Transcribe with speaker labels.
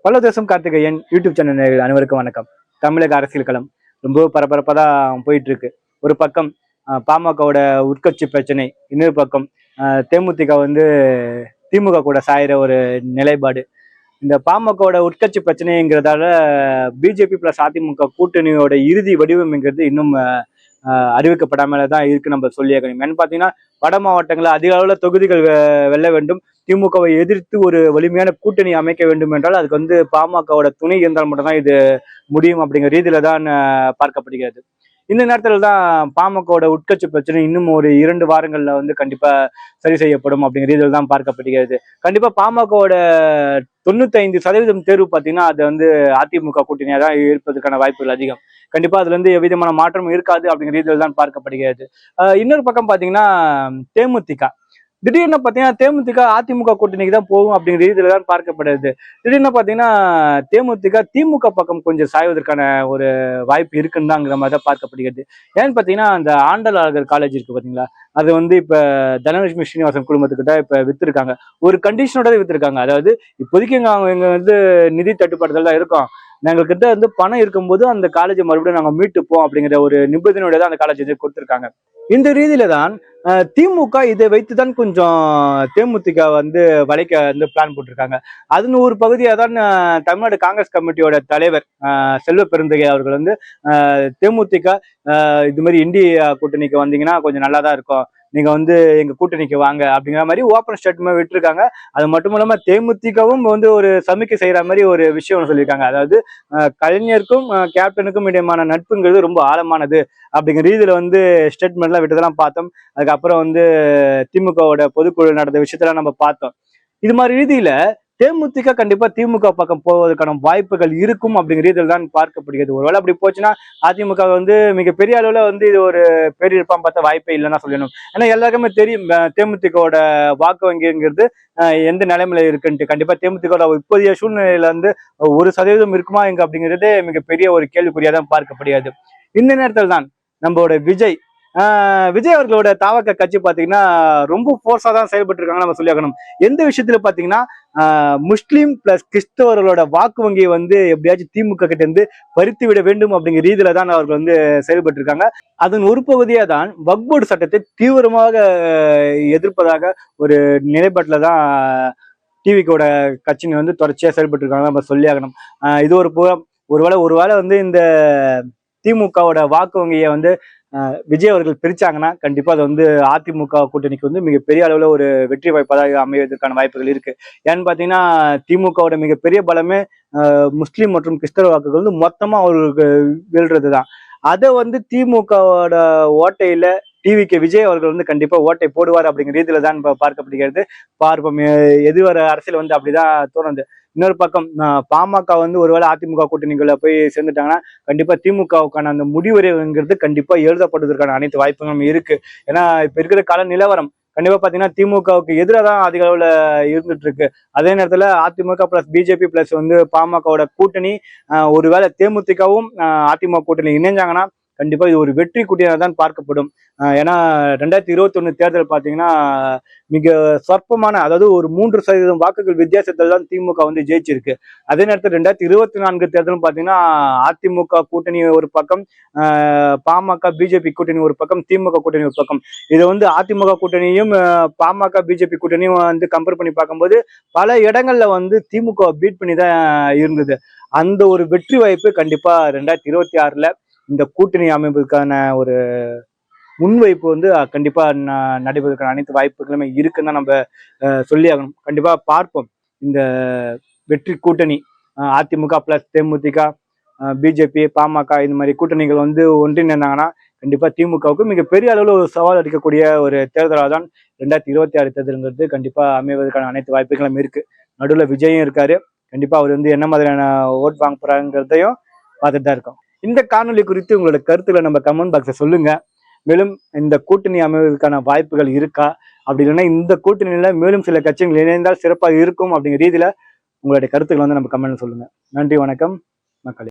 Speaker 1: பல்லதேசம் Karthikeyan YouTube channel அனைவருக்கும் வணக்கம். தமிழக அரசியல் களம் ரொம்ப பரபரப்பாக தான் போயிட்டு இருக்கு. ஒரு பக்கம் பாமகவோட உட்கட்சி பிரச்சனை, இன்னொரு பக்கம் தேமுதிக திமுக கூட சாயிற ஒரு நிலைப்பாடு. இந்த பாமகவோட உட்கட்சி பிரச்சனைங்கிறதால பிஜேபி பிளஸ் அதிமுக கூட்டணியோட இறுதி வடிவம்ங்கிறது இன்னும் அறிவிக்கப்படாமல தான் இருக்கு. நம்ம சொல்லியாக்கணும். என்னன்னு பாத்தீங்கன்னா, வட மாவட்டங்களில் அதிக அளவில் தொகுதிகள் வெல்ல வேண்டும், திமுகவை எதிர்த்து ஒரு வலிமையான கூட்டணி அமைக்க வேண்டும் என்றால் அதுக்கு பாமகவோட துணை இருந்தால் மட்டும்தான் இது முடியும் அப்படிங்கிற ரீதியில தான் பார்க்கப்படுகிறது. இந்த நேரத்துல தான் பாமகவோட உட்கட்சி பிரச்சனை இன்னும் ஒரு 2 வாரங்கள்ல கண்டிப்பா சரி செய்யப்படும் அப்படிங்கிற ரீதியில் தான் பார்க்கப்படுகிறது. கண்டிப்பா பாமகவோட 95% தேர்வு பார்த்தீங்கன்னா அது அதிமுக கூட்டணியாக தான் இருப்பதற்கான வாய்ப்புகள் அதிகம். கண்டிப்பா அதுல எவ்விதமான மாற்றமும் இருக்காது அப்படிங்கிற ரீதியில் தான் பார்க்கப்படுகிறது. இன்னொரு பக்கம் பாத்தீங்கன்னா தேமுதிக திடீர்னு பாத்தீங்கன்னா தேமுதிக அதிமுக கூட்டணிக்கு தான் போகும் அப்படிங்கிற ரீதியில தான் பார்க்கப்படுது. திடீர்னு பாத்தீங்கன்னா தேமுதிக திமுக பக்கம் கொஞ்சம் சாய்வதற்கான ஒரு வாய்ப்பு இருக்குன்னு தாங்கிற மாதிரி தான் பார்க்கப்படுகிறது. ஏன்னு பாத்தீங்கன்னா அந்த ஆண்டலாளர் காலேஜ் இருக்கு பாத்தீங்களா, அது இப்ப தனலட்சுமி ஸ்ரீனிவாசன் குடும்பத்துக்கிட்ட இப்ப வித்துருக்காங்க. ஒரு கண்டிஷனோட வித்துருக்காங்க. அதாவது இப்போதைக்கு எங்க நிதி தட்டுப்பாடுகள் தான் இருக்கும், எங்ககிட்ட பணம் இருக்கும்போது அந்த காலேஜை மறுபடியும் நாங்க மீட்டுப்போம் அப்படிங்கிற ஒரு நிபந்தனையோட தான் அந்த காலேஜ் கொடுத்துருக்காங்க. இந்த ரீதியில தான் திமுக இதை வைத்துதான் கொஞ்சம் தேமுதிக வளைக்க பிளான் போட்டிருக்காங்க. அதுன்னு ஒரு பகுதியா தான் தமிழ்நாடு காங்கிரஸ் கமிட்டியோட தலைவர் செல்வ பெருந்தகை அவர்கள் தேமுதிக இது மாதிரி இந்தியா கூட்டணிக்கு வந்தீங்கன்னா கொஞ்சம் நல்லா தான் இருக்கும், நீங்க எங்க கூட்டணிக்கு வாங்க அப்படிங்கிற மாதிரி ஓப்பன் ஸ்டேட்மெண்ட் விட்டுருக்காங்க. அது மட்டும் இல்லாம தேமுதிகவும் ஒரு சமிக்கை செய்யற மாதிரி ஒரு விஷயம் சொல்லியிருக்காங்க. அதாவது கலைஞருக்கும் கேப்டனுக்கும் இடையமான நட்புங்கிறது ரொம்ப ஆழமானது அப்படிங்கிற ரீதியில ஸ்டேட்மெண்ட்லாம் விட்டதெல்லாம் பார்த்தோம். அதுக்கப்புறம் திமுகவோட பொதுக்குழு நடந்த விஷயத்தெல்லாம் நம்ம பார்த்தோம். இது மாதிரி ரீதியில தேமுதிக கண்டிப்பா திமுக பக்கம் போவதற்கான வாய்ப்புகள் இருக்கும் அப்படிங்கிற ரீதியில் தான் பார்க்கப்படுகிறது. ஒருவேளை அப்படி போச்சுன்னா அதிமுக மிகப்பெரிய அளவுல இது ஒரு பேரிழப்பான் பார்த்த வாய்ப்பே இல்லைன்னா சொல்லணும். ஏன்னா எல்லாருக்குமே தெரியும் தேமுதிகவோட வாக்கு வங்கிங்கிறது எந்த நிலைமையில இருக்குன்ட்டு. கண்டிப்பா தேமுதிக இப்போதைய சூழ்நிலையில 1% இருக்குமா எங்க அப்படிங்கிறது மிகப்பெரிய ஒரு கேள்விக்குறியா தான் பார்க்கப்படுகிறது. இந்த நேரத்தில் தான் நம்மளோட விஜய் அவர்களோட தாவக கட்சி பாத்தீங்கன்னா ரொம்ப போர்ஸா தான் செயல்பட்டு இருக்காங்க நம்ம சொல்லியாக்கணும். எந்த விஷயத்துல பாத்தீங்கன்னா முஸ்லீம் பிளஸ் கிறிஸ்தவர்களோட வாக்கு வங்கியை எப்படியாச்சும் திமுக கிட்ட பறித்து விட வேண்டும் அப்படிங்கிற ரீதியில தான் அவர்கள் செயல்பட்டு இருக்காங்க. அதன் ஒரு பகுதியா தான் வக்ஃப் போர்டு சட்டத்தை தீவிரமாக எதிர்ப்பதாக ஒரு நிலைப்பாட்டுல தான் டிவிக்கோட கட்சிங்க தொடர்ச்சியா செயல்பட்டு இருக்காங்க நம்ம சொல்லியாகணும். இது ஒரு புறம். ஒருவேளை இந்த திமுகவோட வாக்கு வங்கியை விஜய் அவர்கள் பிரிச்சாங்கன்னா கண்டிப்பா அது அதிமுக கூட்டணிக்கு மிகப்பெரிய அளவுல ஒரு வெற்றி வாய்ப்பாக அமைவதற்கான வாய்ப்புகள் இருக்கு. ஏன்னு பாத்தீங்கன்னா திமுகவோட மிகப்பெரிய பலமே முஸ்லீம் மற்றும் கிறிஸ்தவ வாக்குகள் மொத்தமா அவர்களுக்கு வீழ்றதுதான். அதை திமுகவோட ஓட்டையில டிவிக்கு விஜய் அவர்கள் கண்டிப்பா ஓட்டை போடுவார் அப்படிங்கிற ரீதியில தான் பார்க்கப்படுகிறது. பார்ப்போம் எதிர்வர அரசியல் அப்படிதான் தோணுது. இன்னொரு பக்கம் பாமக ஒருவேளை அதிமுக கூட்டணிக்குள்ள போய் சேர்ந்துட்டாங்கன்னா கண்டிப்பா திமுகவுக்கான அந்த முடிவுரைங்கிறது கண்டிப்பா எழுதப்படுவதற்கான அனைத்து வாய்ப்புகளும் இருக்கு. ஏன்னா இப்ப இருக்கிற கால நிலவரம் கண்டிப்பா பாத்தீங்கன்னா திமுகவுக்கு எதிராக தான் அதிக அளவுல இருந்துட்டு இருக்கு. அதே நேரத்துல அதிமுக பிளஸ் பிஜேபி பிளஸ் பாமகவோட கூட்டணி ஒருவேளை தேமுதிகவும் அதிமுக கூட்டணி இணைஞ்சாங்கன்னா கண்டிப்பா இது ஒரு வெற்றி கூட்டணியாக தான் பார்க்கப்படும். ஏன்னா 2021 தேர்தல் பாத்தீங்கன்னா மிக சொற்பமான, அதாவது ஒரு 3% வாக்குகள் வித்தியாசத்தில் தான் திமுக ஜெயிச்சிருக்கு. அதே நேரத்தில் 2024 தேர்தலும் பாத்தீங்கன்னா அதிமுக கூட்டணி ஒரு பக்கம், பாமக பிஜேபி கூட்டணி ஒரு பக்கம், திமுக கூட்டணி ஒரு பக்கம். இது அதிமுக கூட்டணியும் பாமக பிஜேபி கூட்டணியும் கம்பேர் பண்ணி பார்க்கும்போது பல இடங்கள்ல திமுக பீட் பண்ணி தான் இருந்தது. அந்த ஒரு வெற்றி வாய்ப்பு கண்டிப்பா 2026ல இந்த கூட்டணி அமைப்பதற்கான ஒரு முன்வைப்பு கண்டிப்பா நடைபெறுவதற்கான அனைத்து வாய்ப்புகளுமே இருக்குன்னு தான் நம்ம சொல்லி ஆகணும். கண்டிப்பா பார்ப்போம் இந்த வெற்றி கூட்டணி அதிமுக பிளஸ் தேமுதிக பிஜேபி பாமக இந்த மாதிரி கூட்டணிகள் ஒன்றிணைந்தாங்கன்னா கண்டிப்பா திமுகவுக்கு மிகப்பெரிய அளவுல ஒரு சவால் அளிக்கக்கூடிய ஒரு தேர்தலாக தான் 2026 தேர்தலுங்கிறது கண்டிப்பா அமைவதற்கான அனைத்து வாய்ப்புகளும் இருக்கு. நடுவில் விஜயும் இருக்காரு. கண்டிப்பா அவர் என்ன மாதிரியான ஓட் வாங்க போறாங்கிறதையும் பார்த்துட்டு தான் இருக்கோம். இந்த காணொலி குறித்து உங்களோட கருத்துக்களை நம்ம கமெண்ட் பாக்ஸ்ல சொல்லுங்க. மேலும் இந்த கூட்டணி அமைவதற்கான வாய்ப்புகள் இருக்கா, அப்படி இல்லைன்னா இந்த கூட்டணியில மேலும் சில கட்சிகள் இணைந்தால் சிறப்பாக இருக்கும் அப்படிங்கிற ரீதியில உங்களுடைய கருத்துக்களை நம்ம கமெண்ட்ல சொல்லுங்க. நன்றி, வணக்கம் மக்களே.